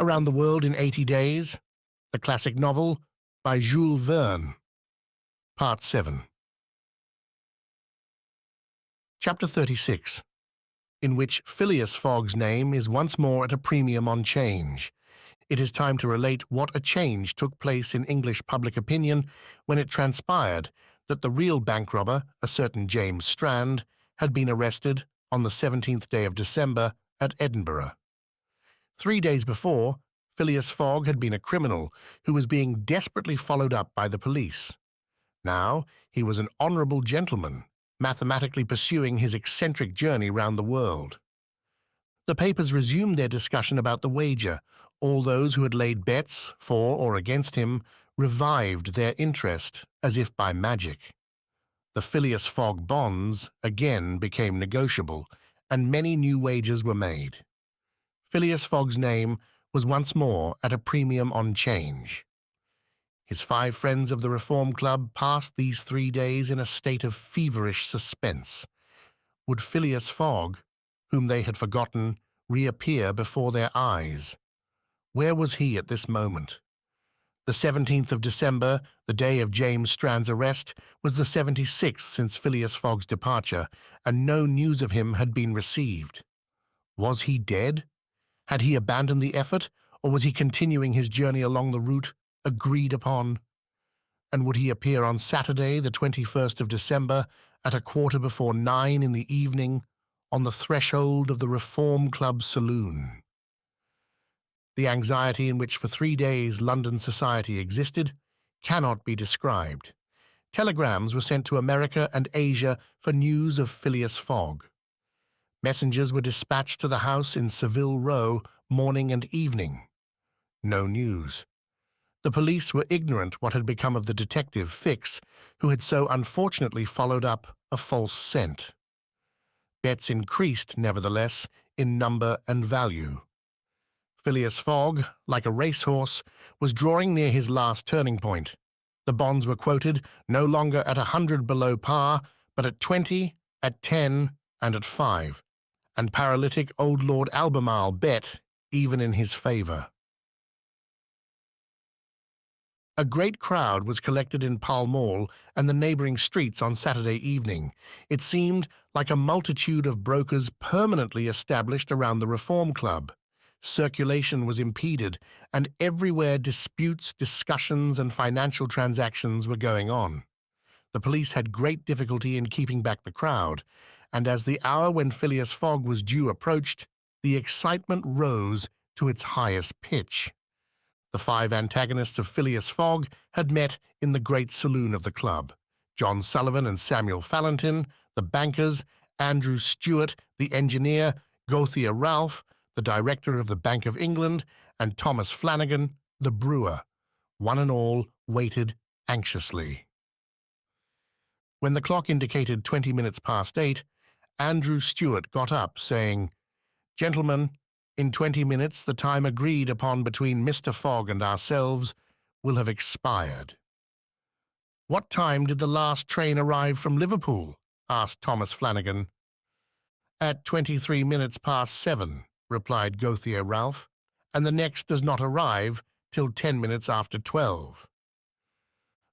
Around the World in 80 Days, the classic novel by Jules Verne. Part 7. Chapter 36, in which Phileas Fogg's name is once more at a premium on change. It is time to relate what a change took place in English public opinion when it transpired that the real bank robber, a certain James Strand, had been arrested on the 17th day of December at Edinburgh. 3 days before, Phileas Fogg had been a criminal who was being desperately followed up by the police. Now he was an honourable gentleman, mathematically pursuing his eccentric journey round the world. The papers resumed their discussion about the wager. All those who had laid bets for or against him revived their interest as if by magic. The Phileas Fogg bonds again became negotiable, and many new wagers were made. Phileas Fogg's name was once more at a premium on change. His 5 friends of the Reform Club passed these 3 days in a state of feverish suspense. Would Phileas Fogg, whom they had forgotten, reappear before their eyes? Where was he at this moment? The 17th of December, the day of James Strand's arrest, was the 76th since Phileas Fogg's departure, and no news of him had been received. Was he dead? Had he abandoned the effort, or was he continuing his journey along the route agreed upon? And would he appear on Saturday, the 21st of December, at 9:15 in the evening, on the threshold of the Reform Club saloon? The anxiety in which for 3 days London society existed cannot be described. Telegrams were sent to America and Asia for news of Phileas Fogg. Messengers were dispatched to the house in Savile Row morning and evening. No news. The police were ignorant what had become of the detective Fix, who had so unfortunately followed up a false scent. Bets increased, nevertheless, in number and value. Phileas Fogg, like a racehorse, was drawing near his last turning point. The bonds were quoted no longer at 100 below par, but at 20, at 10, and at 5. And paralytic old Lord Albemarle bet even in his favour. A great crowd was collected in Pall Mall and the neighbouring streets on Saturday evening. It seemed like a multitude of brokers permanently established around the Reform Club. Circulation was impeded, and everywhere disputes, discussions, and financial transactions were going on. The police had great difficulty in keeping back the crowd, and as the hour when Phileas Fogg was due approached, the excitement rose to its highest pitch. The 5 antagonists of Phileas Fogg had met in the great saloon of the club: John Sullivan and Samuel Fallentin, the bankers, Andrew Stewart, the engineer, Gauthier Ralph, the director of the Bank of England, and Thomas Flanagan, the brewer. One and all waited anxiously. When the clock indicated 20 minutes past 8, Andrew Stewart got up, saying, "Gentlemen, in 20 minutes the time agreed upon between Mr. Fogg and ourselves will have expired." "What time did the last train arrive from Liverpool?" asked Thomas Flanagan. "At 23 minutes past 7, replied Gauthier Ralph, "and the next does not arrive till 10 minutes after 12.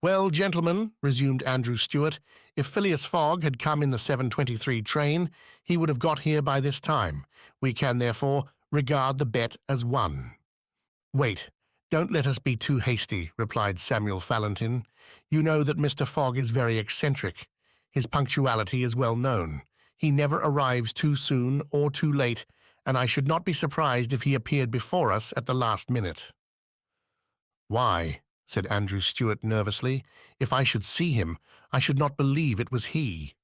"Well, gentlemen," resumed Andrew Stewart, "if Phileas Fogg had come in the 7:23 train, he would have got here by this time. We can, therefore, regard the bet as won." "Wait, don't let us be too hasty," replied Samuel Fallentin. "You know that Mr. Fogg is very eccentric. His punctuality is well known. He never arrives too soon or too late, and I should not be surprised if he appeared before us at the last minute." "Why," said Andrew Stewart nervously, "if I should see him, I should not believe it was he."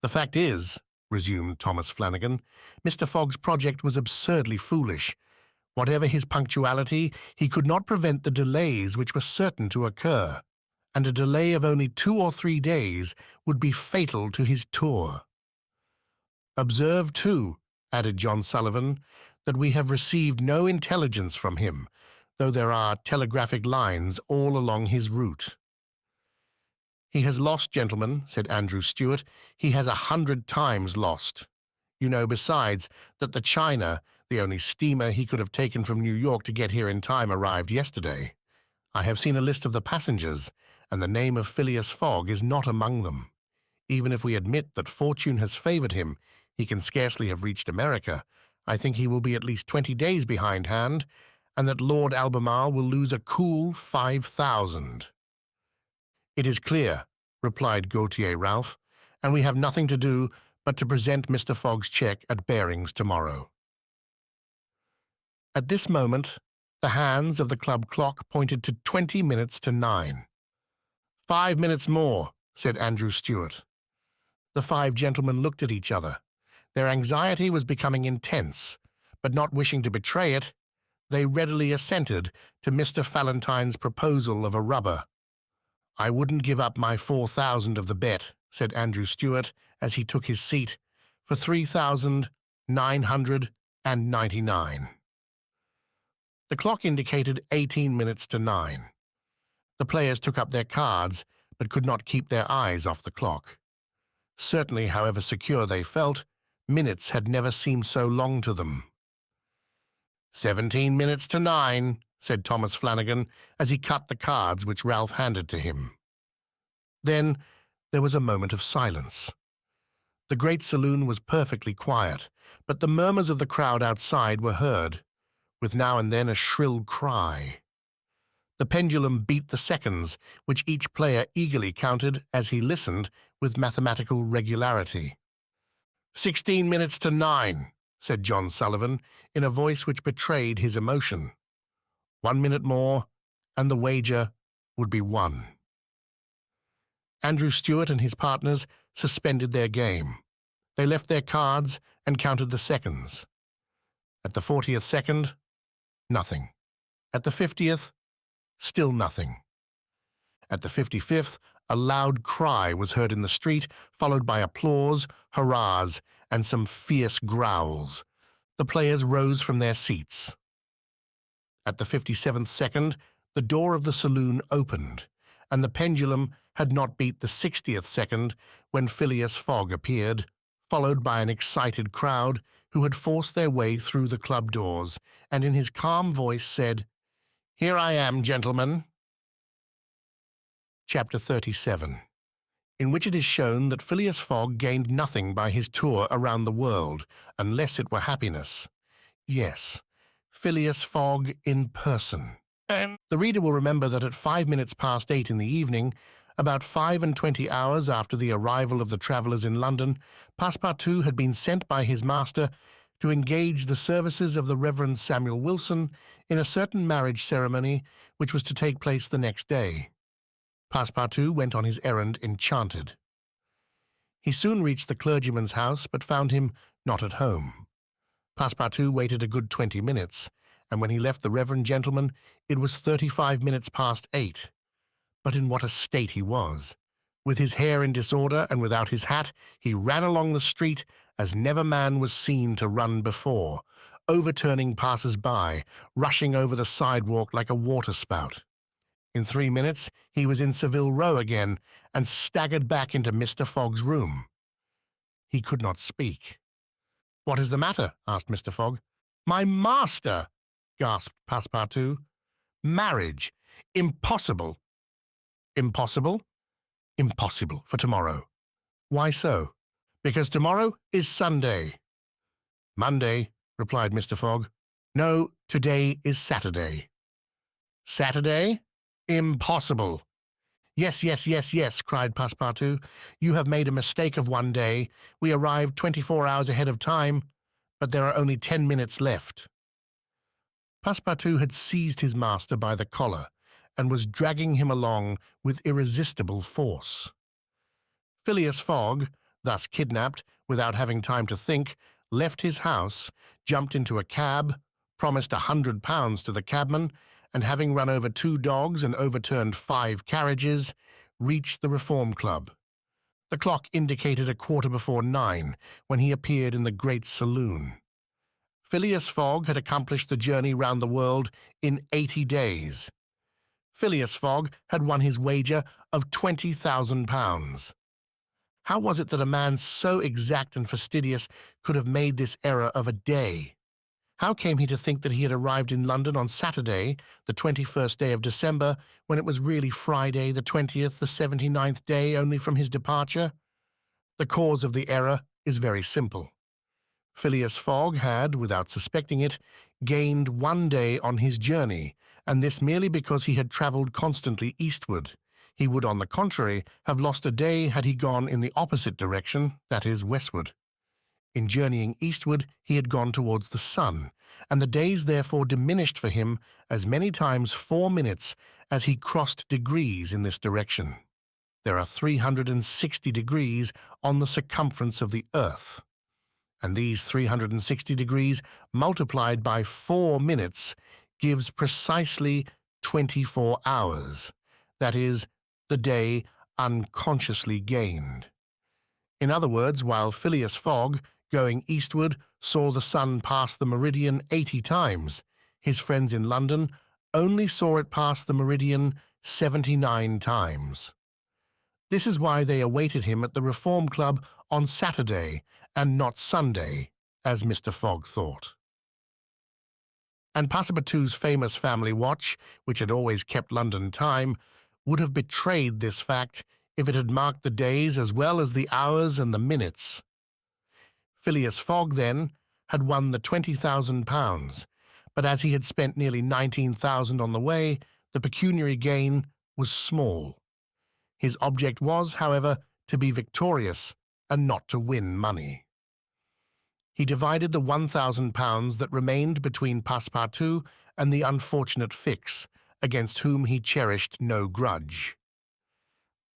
"The fact is," resumed Thomas Flanagan, "Mr. Fogg's project was absurdly foolish. Whatever his punctuality, he could not prevent the delays which were certain to occur, and a delay of only 2 or 3 days would be fatal to his tour. Observe, too," added John Sullivan, "that we have received no intelligence from him, though there are telegraphic lines all along his route." "He has lost, gentlemen," said Andrew Stewart. "He has 100 times lost. You know, besides, that the China, The only steamer he could have taken from New York to get here in time arrived yesterday. I have seen a list of the passengers, and the name of Phileas Fogg is not among them. Even if we admit that fortune has favored him, he can scarcely have reached America. I think he will be at least 20 days behindhand, and that Lord Albemarle will lose a cool 5,000. It is clear, replied Gautier Ralph, and we have nothing to do but to present Mr. Fogg's cheque at Bearing's tomorrow. At this moment, the hands of the club clock pointed to 20 minutes to 9. 5 minutes more, said Andrew Stuart. The five gentlemen looked at each other. Their anxiety was becoming intense, but not wishing to betray it, they readily assented to Mr. Falentine's proposal of a rubber. I wouldn't give up my 4,000 of the bet, said Andrew Stuart as he took his seat, for 3,999. The clock indicated 18 minutes to 9. The players took up their cards, but could not keep their eyes off the clock. Certainly, however secure they felt, minutes had never seemed so long to them. 17 minutes to 9, said Thomas Flanagan as he cut the cards which Ralph handed to him. Then there was a moment of silence. The great saloon was perfectly quiet, but the murmurs of the crowd outside were heard, with now and then a shrill cry. The pendulum beat the seconds, which each player eagerly counted as he listened with mathematical regularity. 16 minutes to 9, said John Sullivan, in a voice which betrayed his emotion. 1 minute more, and the wager would be won. Andrew Stuart and his partners suspended their game. They left their cards and counted the seconds. At the 40th second, nothing. At the 50th, still nothing. At the 55th, a loud cry was heard in the street, followed by applause, hurrahs, and some fierce growls. The players rose from their seats. At the 57th second, the door of the saloon opened, and the pendulum had not beat the 60th second when Phileas Fogg appeared, followed by an excited crowd who had forced their way through the club doors, and in his calm voice said, "Here I am, gentlemen." Chapter 37, in which it is shown that Phileas Fogg gained nothing by his tour around the world, unless it were happiness. Yes, Phileas Fogg in person. And the reader will remember that at 5 minutes past 8 in the evening, about 25 hours after the arrival of the travellers in London, Passepartout had been sent by his master to engage the services of the Reverend Samuel Wilson in a certain marriage ceremony which was to take place the next day. Passepartout went on his errand enchanted. He soon reached the clergyman's house, but found him not at home. Passepartout waited a good 20 minutes, and when he left the reverend gentleman, it was 35 minutes past 8. But in what a state he was! With his hair in disorder and without his hat, he ran along the street as never man was seen to run before, overturning passers-by, rushing over the sidewalk like a waterspout. In 3 minutes, he was in Savile Row again and staggered back into Mr. Fogg's room. He could not speak. "What is the matter?" asked Mr. Fogg. "My master!" gasped Passepartout. "Marriage! Impossible!" "Impossible?" "Impossible for tomorrow." "Why so?" "Because tomorrow is Sunday." "Monday," replied Mr. Fogg. "No, today is Saturday." "Saturday? Impossible." "Yes, yes, yes, yes," cried Passepartout. "You have made a mistake of one day. We arrived 24 hours ahead of time, but there are only 10 minutes left." Passepartout had seized his master by the collar and was dragging him along with irresistible force. Phileas Fogg, thus kidnapped, without having time to think, left his house, jumped into a cab, promised £100 to the cabman, and having run over 2 dogs and overturned 5 carriages, reached the Reform Club. The clock indicated 9:15 when he appeared in the great saloon. Phileas Fogg had accomplished the journey round the world in 80 days. Phileas Fogg had won his wager of £20,000. How was it that a man so exact and fastidious could have made this error of a day? How came he to think that he had arrived in London on Saturday, the 21st day of December, when it was really Friday, the 20th, the 79th day only from his departure? The cause of the error is very simple. Phileas Fogg had, without suspecting it, gained 1 day on his journey, and this merely because he had travelled constantly eastward. He would, on the contrary, have lost a day had he gone in the opposite direction, that is, westward. In journeying eastward, he had gone towards the sun, and the days therefore diminished for him as many times 4 minutes as he crossed degrees in this direction. There are 360 degrees on the circumference of the earth, and these 360 degrees multiplied by 4 minutes gives precisely 24 hours. That is, the day unconsciously gained. In other words, while Phileas Fogg, going eastward, saw the sun pass the meridian 80 times, his friends in London only saw it pass the meridian 79 times. This is why they awaited him at the Reform Club on Saturday and not Sunday, as Mr. Fogg thought. And Passepartout's famous family watch, which had always kept London time, would have betrayed this fact if it had marked the days as well as the hours and the minutes. Phileas Fogg, then, had won the £20,000, but as he had spent nearly 19,000 on the way, the pecuniary gain was small. His object was, however, to be victorious and not to win money. He divided the £1,000 that remained between Passepartout and the unfortunate Fix, against whom he cherished no grudge.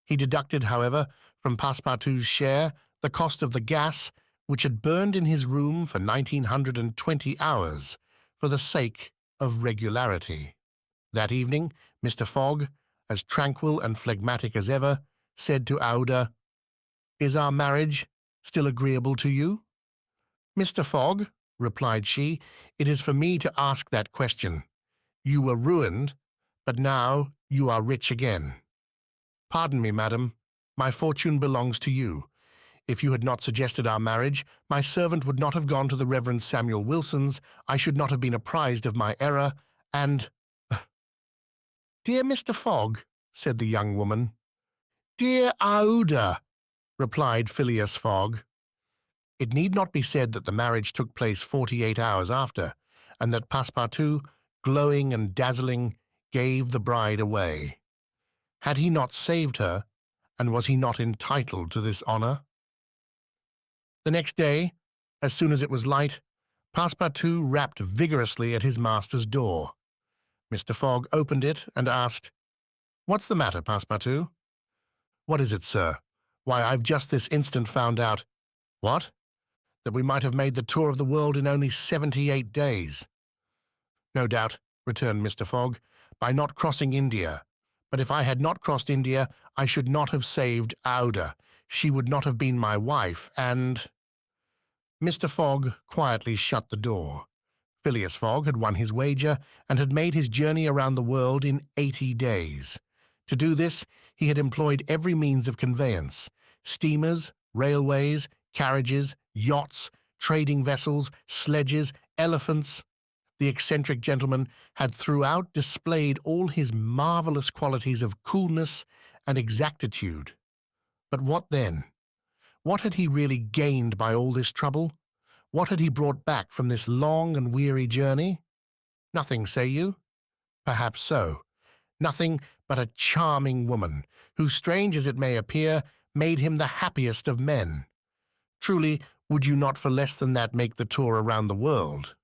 He deducted, however, from Passepartout's share the cost of the gas, which had burned in his room for 1920 hours, for the sake of regularity. That evening, Mr. Fogg, as tranquil and phlegmatic as ever, said to Aouda, "Is our marriage still agreeable to you?" "Mr. Fogg," replied she, "it is for me to ask that question. You were ruined, but now you are rich again." "Pardon me, madam, my fortune belongs to you. If you had not suggested our marriage, my servant would not have gone to the Reverend Samuel Wilson's, I should not have been apprised of my error, and—" "Dear Mr. Fogg," said the young woman. "Dear Aouda," replied Phileas Fogg. It need not be said that the marriage took place 48 hours after, and that Passepartout, glowing and dazzling, gave the bride away. Had he not saved her, and was he not entitled to this honor? The next day, as soon as it was light, Passepartout rapped vigorously at his master's door. Mr. Fogg opened it and asked, "What's the matter, Passepartout?" "What is it, sir? Why, I've just this instant found out—" "What?" "That we might have made the tour of the world in only 78 days. "No doubt," returned Mr. Fogg, "by not crossing India. But if I had not crossed India, I should not have saved Aouda. She would not have been my wife, and—" Mr. Fogg quietly shut the door. Phileas Fogg had won his wager and had made his journey around the world in 80 days. To do this, he had employed every means of conveyance: steamers, railways, carriages, yachts, trading vessels, sledges, elephants. The eccentric gentleman had throughout displayed all his marvelous qualities of coolness and exactitude. But what then? What had he really gained by all this trouble? What had he brought back from this long and weary journey? Nothing, say you? Perhaps so. Nothing but a charming woman, who, strange as it may appear, made him the happiest of men. Truly, would you not for less than that make the tour around the world?